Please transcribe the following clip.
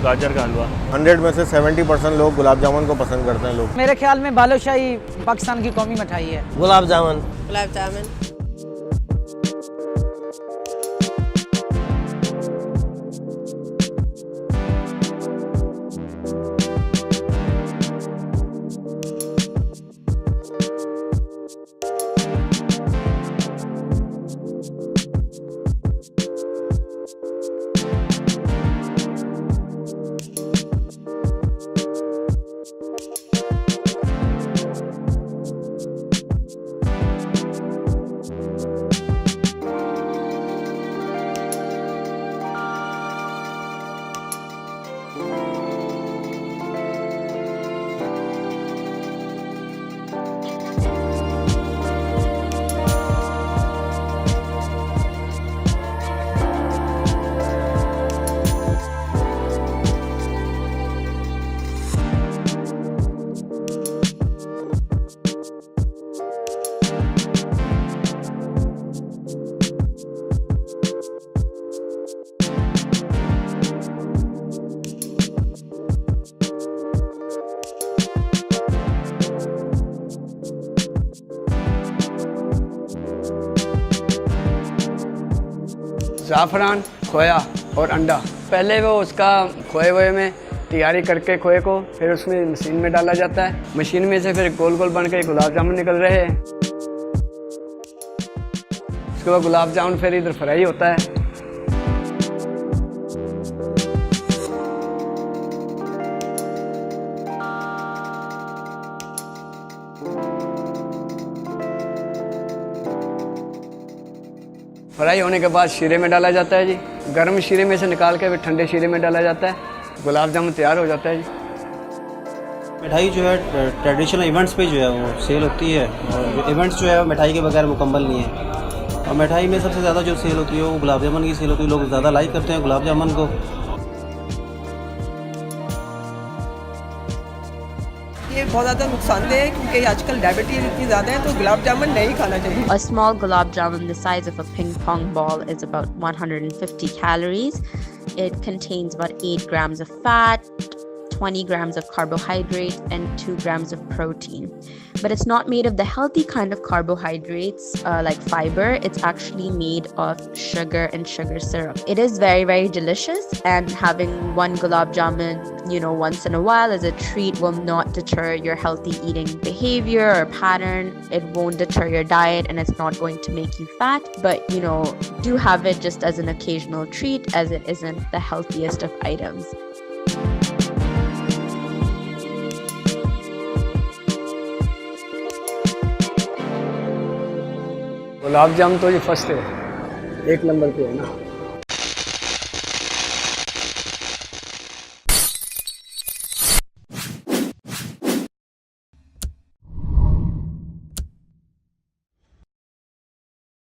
गाजर का हलवा। 100 में से 70% लोग गुलाब जामुन को पसंद करते हैं लोग। मेरे ख्याल में बालूशाही पाकिस्तान की कौमी मिठाई है। गुलाब जामुन। गुलाब जामुन। ज़ाफ़रान, खोया और अंडा। पहले वो उसका खोए हुए में तैयारी करके खोए को फिर उसमें मशीन में डाला जाता है। मशीन में से फिर गोल गोल बन के गुलाब जामुन निकल रहे हैं। उसके बाद गुलाब जामुन फिर इधर फ्राई होता है। फ्राई होने के बाद शीरे में डाला जाता है जी। गर्म शीरे में से निकाल के फिर ठंडे शीरे में डाला जाता है। गुलाब जामुन तैयार हो जाता है जी। मिठाई जो है ट्रेडिशनल इवेंट्स पे जो है वो सेल होती है, और इवेंट्स जो है मिठाई के बगैर मुकम्मल नहीं है। और मिठाई में सबसे ज़्यादा जो सेल होती है वो गुलाब जामुन की सेल होती है। लोग ज़्यादा लाइक करते हैं गुलाब जामुन को। ये बहुत ज़्यादा नुकसानदेह है क्योंकि आजकल डायबिटीज इतनी ज़्यादा है, तो गुलाब जामुन नहीं खाना चाहिए। A small gulab jamun the size of a ping pong ball is about 150 calories. It contains about 8 grams of fat, 20 grams of carbohydrate, and 2 grams of protein. But it's not made of the healthy kind of carbohydrates like fiber. It's actually made of sugar and sugar syrup. It is very, very delicious, and having one gulab jamun, once in a while as a treat will not deter your healthy eating behavior or pattern. It won't deter your diet, and it's not going to make you fat. But, do have it just as an occasional treat, as it isn't the healthiest of items. Gulab jamun तो ये first है, 1 number पे है ना।